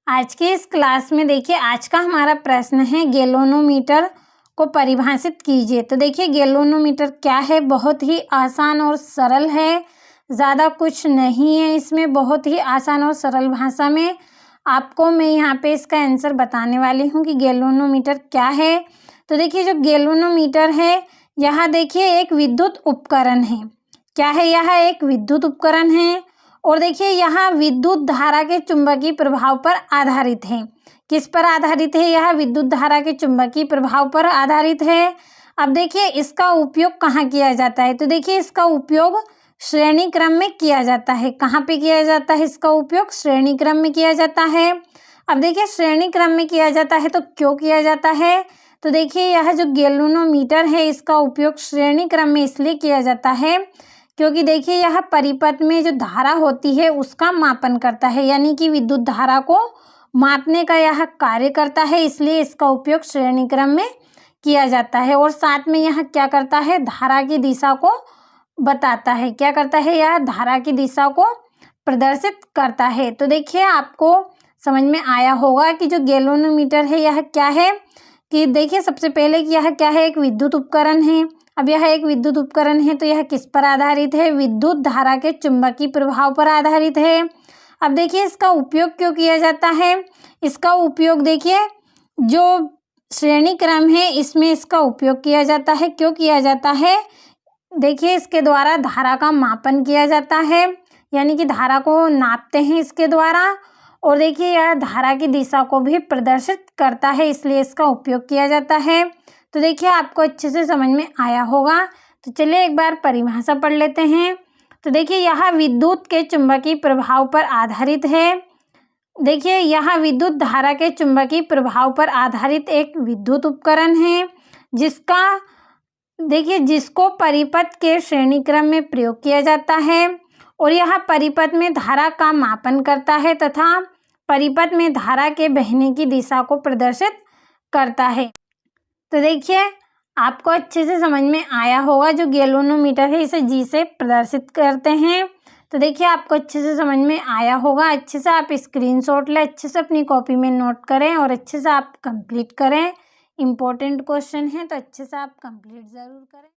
आज की इस क्लास में देखिए आज का हमारा प्रश्न है गैल्वेनोमीटर को परिभाषित कीजिए। तो देखिए गैल्वेनोमीटर क्या है, बहुत ही आसान और सरल है, ज़्यादा कुछ नहीं है इसमें, बहुत ही आसान और सरल भाषा में आपको मैं यहाँ पे इसका आंसर बताने वाली हूँ कि गैल्वेनोमीटर क्या है। तो देखिए जो गैल्वेनोमीटर है यह देखिए एक विद्युत उपकरण है। क्या है? यह एक विद्युत उपकरण है और देखिए यहाँ विद्युत धारा के चुंबकीय प्रभाव पर आधारित है। किस पर आधारित है? यह विद्युत धारा के चुंबकीय प्रभाव पर आधारित है। अब देखिए इसका उपयोग कहाँ किया जाता है? तो देखिए इसका उपयोग श्रेणी क्रम में किया जाता है। कहाँ पे किया जाता है इसका उपयोग? श्रेणी क्रम में किया जाता है। अब देखिए श्रेणी क्रम में किया जाता है तो क्यों किया जाता है? तो देखिए यह जो गैल्वेनोमीटर है इसका उपयोग श्रेणी क्रम में इसलिए किया जाता है क्योंकि देखिए यह परिपथ में जो धारा होती है उसका मापन करता है, यानी कि विद्युत धारा को मापने का यह कार्य करता है, इसलिए इसका उपयोग श्रेणी क्रम में किया जाता है। और साथ में यह क्या करता है? धारा की दिशा को बताता है। क्या करता है? यह धारा की दिशा को प्रदर्शित करता है। तो देखिए आपको समझ में आया होगा कि जो गैल्वेनोमीटर है यह क्या है, कि देखिए सबसे पहले कि यह क्या है, एक विद्युत उपकरण है। अब यह एक विद्युत उपकरण है तो यह किस पर आधारित है? विद्युत धारा के चुंबकीय प्रभाव पर आधारित है। अब देखिए इसका उपयोग क्यों किया जाता है? इसका उपयोग देखिए जो श्रेणी क्रम है इसमें इसका उपयोग किया जाता है। क्यों किया जाता है? देखिए इसके द्वारा धारा का मापन किया जाता है, यानी कि धारा को नापते हैं इसके द्वारा। और देखिए यह धारा की दिशा को भी प्रदर्शित करता है, इसलिए इसका उपयोग किया जाता है। तो देखिए आपको अच्छे से समझ में आया होगा। तो चलिए एक बार परिभाषा पढ़ लेते हैं। तो देखिए यह विद्युत के चुंबकीय प्रभाव पर आधारित है। देखिए यह विद्युत धारा के चुंबकीय प्रभाव पर आधारित एक विद्युत उपकरण है जिसको परिपथ के श्रेणी क्रम में प्रयोग किया जाता है और यह परिपथ में धारा का मापन करता है तथा परिपथ में धारा के बहने की दिशा को प्रदर्शित करता है। तो देखिए आपको अच्छे से समझ में आया होगा। जो गैल्वेनोमीटर है इसे जी से प्रदर्शित करते हैं। तो देखिए आपको अच्छे से समझ में आया होगा। अच्छे से आप स्क्रीनशॉट लें, अच्छे से अपनी कॉपी में नोट करें और अच्छे से आप कंप्लीट करें। इम्पोर्टेंट क्वेश्चन है तो अच्छे से आप कंप्लीट ज़रूर करें।